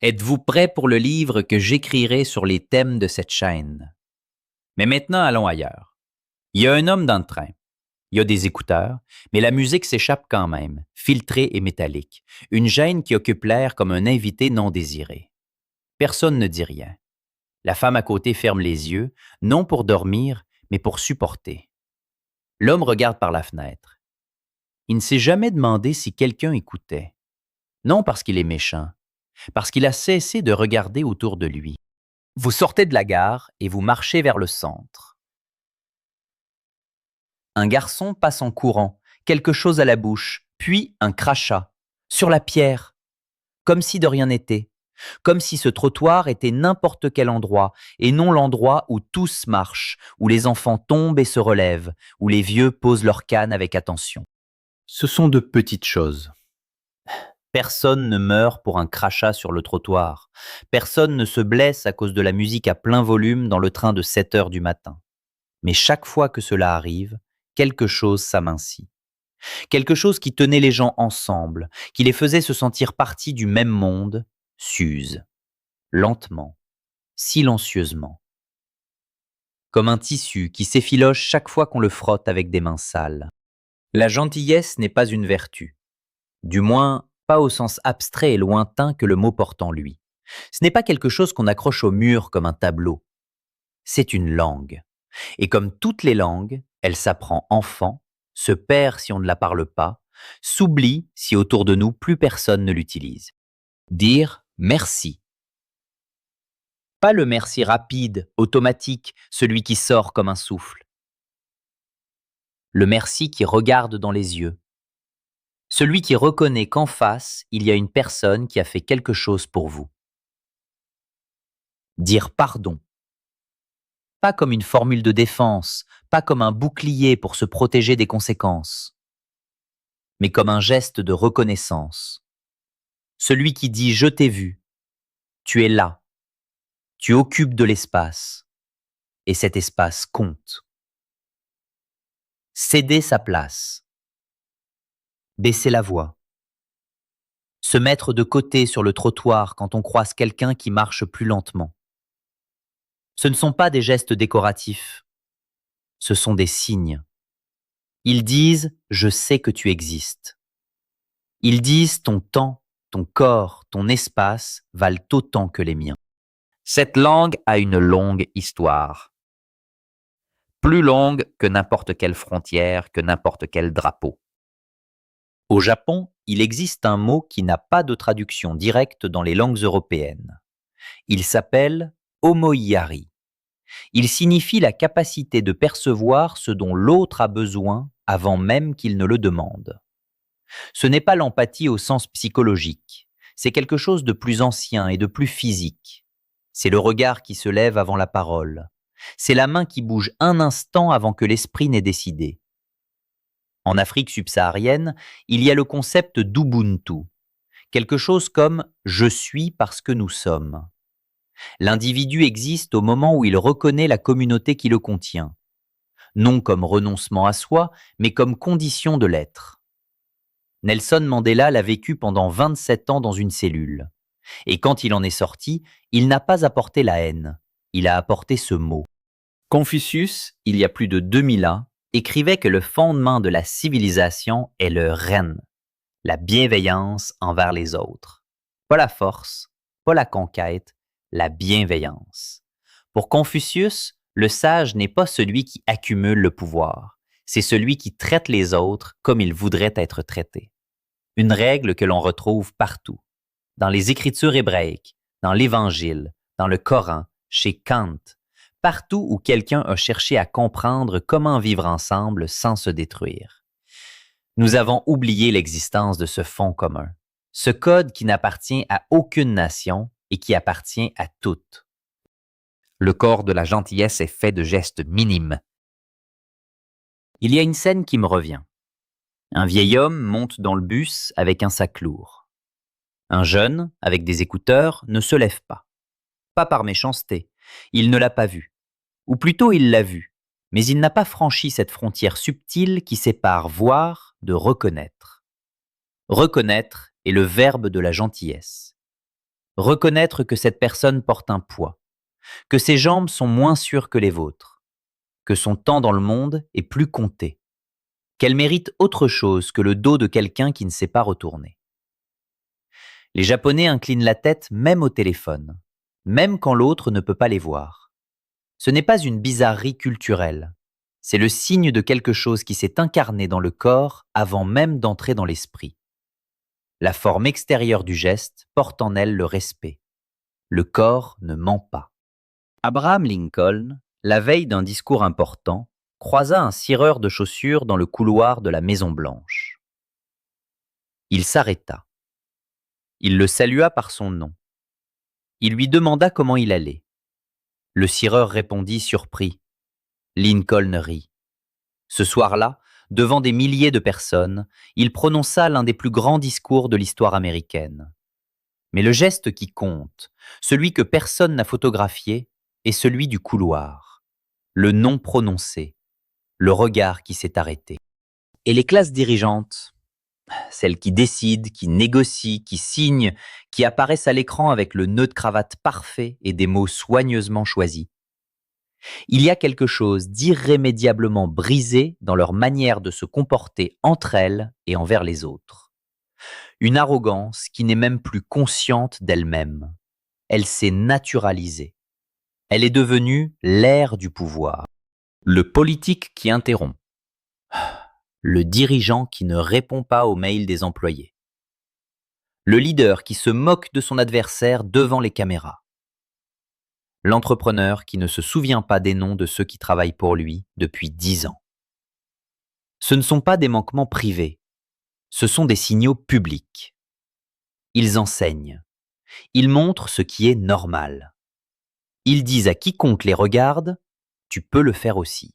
Êtes-vous prêt pour le livre que j'écrirai sur les thèmes de cette chaîne? Mais maintenant, allons ailleurs. Il y a un homme dans le train. Il y a des écouteurs, mais la musique s'échappe quand même, filtrée et métallique. Une gêne qui occupe l'air comme un invité non désiré. Personne ne dit rien. La femme à côté ferme les yeux, non pour dormir, mais pour supporter. L'homme regarde par la fenêtre. Il ne s'est jamais demandé si quelqu'un écoutait. Non parce qu'il est méchant, parce qu'il a cessé de regarder autour de lui. Vous sortez de la gare et vous marchez vers le centre. Un garçon passe en courant, quelque chose à la bouche, puis un crachat, sur la pierre, comme si de rien n'était, comme si ce trottoir était n'importe quel endroit, et non l'endroit où tous marchent, où les enfants tombent et se relèvent, où les vieux posent leur canne avec attention. Ce sont de petites choses. Personne ne meurt pour un crachat sur le trottoir. Personne ne se blesse à cause de la musique à plein volume dans le train de 7 heures du matin. Mais chaque fois que cela arrive, quelque chose s'amincit. Quelque chose qui tenait les gens ensemble, qui les faisait se sentir partie du même monde, s'use. Lentement, silencieusement. Comme un tissu qui s'effiloche chaque fois qu'on le frotte avec des mains sales. La gentillesse n'est pas une vertu. Du moins, pas au sens abstrait et lointain que le mot porte en lui. Ce n'est pas quelque chose qu'on accroche au mur comme un tableau. C'est une langue. Et comme toutes les langues, elle s'apprend enfant, se perd si on ne la parle pas, s'oublie si autour de nous plus personne ne l'utilise. Dire merci. Pas le merci rapide, automatique, celui qui sort comme un souffle. Le merci qui regarde dans les yeux. Celui qui reconnaît qu'en face, il y a une personne qui a fait quelque chose pour vous. Dire pardon. Pas comme une formule de défense, pas comme un bouclier pour se protéger des conséquences, mais comme un geste de reconnaissance. Celui qui dit « je t'ai vu », tu es là, tu occupes de l'espace, et cet espace compte. Céder sa place. Baisser la voix. Se mettre de côté sur le trottoir quand on croise quelqu'un qui marche plus lentement. Ce ne sont pas des gestes décoratifs, ce sont des signes. Ils disent « je sais que tu existes ». Ils disent « ton temps, ton corps, ton espace valent autant que les miens ». Cette langue a une longue histoire. Plus longue que n'importe quelle frontière, que n'importe quel drapeau. Au Japon, il existe un mot qui n'a pas de traduction directe dans les langues européennes. Il s'appelle omoiyari. Il signifie la capacité de percevoir ce dont l'autre a besoin avant même qu'il ne le demande. Ce n'est pas l'empathie au sens psychologique, c'est quelque chose de plus ancien et de plus physique. C'est le regard qui se lève avant la parole. C'est la main qui bouge un instant avant que l'esprit n'ait décidé. En Afrique subsaharienne, il y a le concept d'Ubuntu, quelque chose comme « je suis parce que nous sommes ». L'individu existe au moment où il reconnaît la communauté qui le contient, non comme renoncement à soi, mais comme condition de l'être. Nelson Mandela l'a vécu pendant 27 ans dans une cellule. Et quand il en est sorti, il n'a pas apporté la haine, il a apporté ce mot. Confucius, il y a plus de 2000 ans, écrivait que le fondement de la civilisation est le ren, la bienveillance envers les autres. Pas la force, pas la conquête, la bienveillance. Pour Confucius, le sage n'est pas celui qui accumule le pouvoir, c'est celui qui traite les autres comme ils voudraient être traités. Une règle que l'on retrouve partout, dans les écritures hébraïques, dans l'Évangile, dans le Coran, chez Kant, partout où quelqu'un a cherché à comprendre comment vivre ensemble sans se détruire. Nous avons oublié l'existence de ce fond commun, ce code qui n'appartient à aucune nation et qui appartient à toutes. Le corps de la gentillesse est fait de gestes minimes. Il y a une scène qui me revient. Un vieil homme monte dans le bus avec un sac lourd. Un jeune, avec des écouteurs, ne se lève pas. Pas par méchanceté, il ne l'a pas vu. Ou plutôt il l'a vu, mais il n'a pas franchi cette frontière subtile qui sépare voir de reconnaître. Reconnaître est le verbe de la gentillesse. Reconnaître que cette personne porte un poids, que ses jambes sont moins sûres que les vôtres, que son temps dans le monde est plus compté, qu'elle mérite autre chose que le dos de quelqu'un qui ne sait pas retourner. Les Japonais inclinent la tête même au téléphone, même quand l'autre ne peut pas les voir. Ce n'est pas une bizarrerie culturelle, c'est le signe de quelque chose qui s'est incarné dans le corps avant même d'entrer dans l'esprit. La forme extérieure du geste porte en elle le respect. Le corps ne ment pas. Abraham Lincoln, la veille d'un discours important, croisa un cireur de chaussures dans le couloir de la Maison-Blanche. Il s'arrêta. Il le salua par son nom. Il lui demanda comment il allait. Le cireur répondit surpris. Lincoln rit. Ce soir-là, devant des milliers de personnes, il prononça l'un des plus grands discours de l'histoire américaine. Mais le geste qui compte, celui que personne n'a photographié, est celui du couloir. Le nom prononcé, le regard qui s'est arrêté. Et les classes dirigeantes, celles qui décident, qui négocient, qui signent, qui apparaissent à l'écran avec le nœud de cravate parfait et des mots soigneusement choisis. Il y a quelque chose d'irrémédiablement brisé dans leur manière de se comporter entre elles et envers les autres. Une arrogance qui n'est même plus consciente d'elle-même. Elle s'est naturalisée. Elle est devenue l'ère du pouvoir. Le politique qui interrompt. Le dirigeant qui ne répond pas aux mails des employés. Le leader qui se moque de son adversaire devant les caméras. L'entrepreneur qui ne se souvient pas des noms de ceux qui travaillent pour lui depuis 10 ans. Ce ne sont pas des manquements privés, ce sont des signaux publics. Ils enseignent, ils montrent ce qui est normal. Ils disent à quiconque les regarde, tu peux le faire aussi.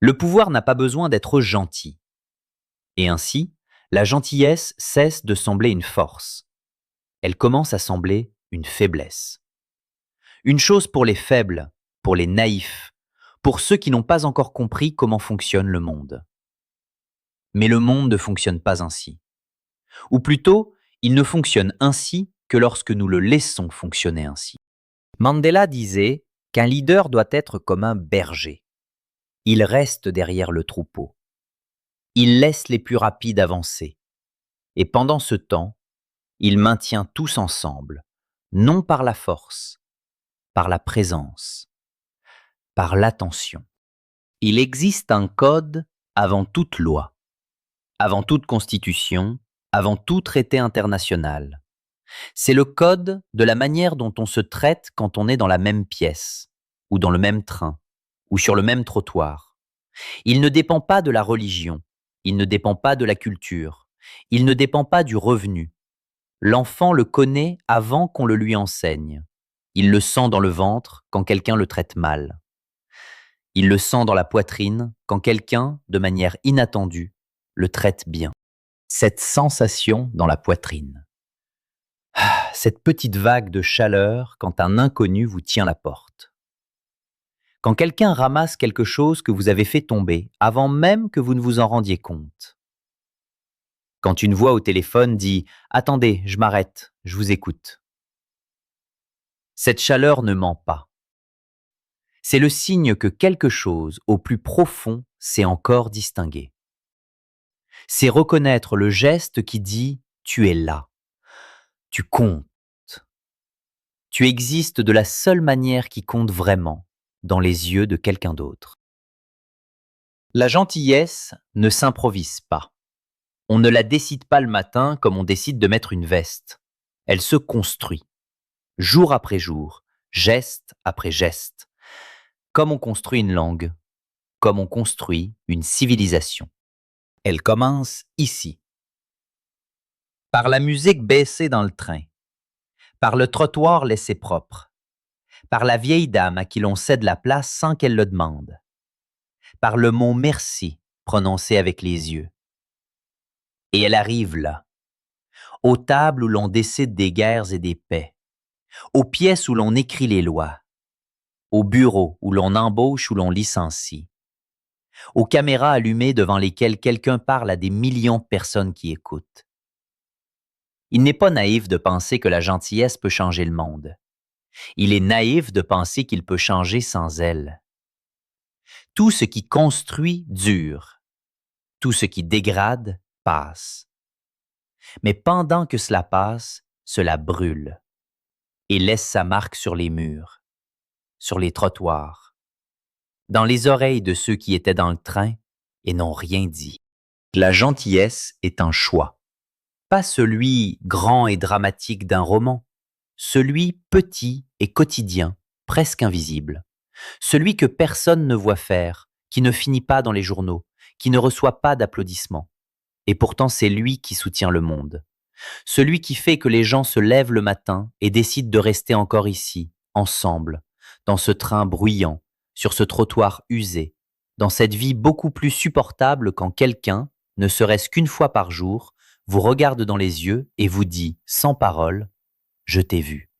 Le pouvoir n'a pas besoin d'être gentil. Et ainsi, la gentillesse cesse de sembler une force. Elle commence à sembler une faiblesse. Une chose pour les faibles, pour les naïfs, pour ceux qui n'ont pas encore compris comment fonctionne le monde. Mais le monde ne fonctionne pas ainsi. Ou plutôt, il ne fonctionne ainsi que lorsque nous le laissons fonctionner ainsi. Mandela disait qu'un leader doit être comme un berger. Il reste derrière le troupeau. Il laisse les plus rapides avancer. Et pendant ce temps, il maintient tous ensemble, non par la force, par la présence, par l'attention. Il existe un code avant toute loi, avant toute constitution, avant tout traité international. C'est le code de la manière dont on se traite quand on est dans la même pièce, ou dans le même train, ou sur le même trottoir. Il ne dépend pas de la religion, il ne dépend pas de la culture, il ne dépend pas du revenu. L'enfant le connaît avant qu'on le lui enseigne. Il le sent dans le ventre quand quelqu'un le traite mal. Il le sent dans la poitrine quand quelqu'un, de manière inattendue, le traite bien. Cette sensation dans la poitrine. Cette petite vague de chaleur quand un inconnu vous tient la porte. Quand quelqu'un ramasse quelque chose que vous avez fait tomber avant même que vous ne vous en rendiez compte. Quand une voix au téléphone dit « Attendez, je m'arrête, je vous écoute ». Cette chaleur ne ment pas. C'est le signe que quelque chose au plus profond s'est encore distingué. C'est reconnaître le geste qui dit « Tu es là, tu comptes ». Tu existes de la seule manière qui compte vraiment dans les yeux de quelqu'un d'autre. La gentillesse ne s'improvise pas. On ne la décide pas le matin comme on décide de mettre une veste. Elle se construit, jour après jour, geste après geste, comme on construit une langue, comme on construit une civilisation. Elle commence ici. Par la musique baissée dans le train, par le trottoir laissé propre, par la vieille dame à qui l'on cède la place sans qu'elle le demande, par le mot merci prononcé avec les yeux. Et elle arrive là, aux tables où l'on décide des guerres et des paix, aux pièces où l'on écrit les lois, aux bureaux où l'on embauche ou l'on licencie, aux caméras allumées devant lesquelles quelqu'un parle à des millions de personnes qui écoutent. Il n'est pas naïf de penser que la gentillesse peut changer le monde. Il est naïf de penser qu'il peut changer sans elle. Tout ce qui construit dure. Tout ce qui dégrade passe. Mais pendant que cela passe, cela brûle et laisse sa marque sur les murs, sur les trottoirs, dans les oreilles de ceux qui étaient dans le train et n'ont rien dit. La gentillesse est un choix, pas celui grand et dramatique d'un roman, celui petit et quotidien, presque invisible, celui que personne ne voit faire, qui ne finit pas dans les journaux, qui ne reçoit pas d'applaudissements. Et pourtant c'est lui qui soutient le monde. Celui qui fait que les gens se lèvent le matin et décident de rester encore ici, ensemble, dans ce train bruyant, sur ce trottoir usé, dans cette vie beaucoup plus supportable quand quelqu'un, ne serait-ce qu'une fois par jour, vous regarde dans les yeux et vous dit, sans parole, « Je t'ai vu ».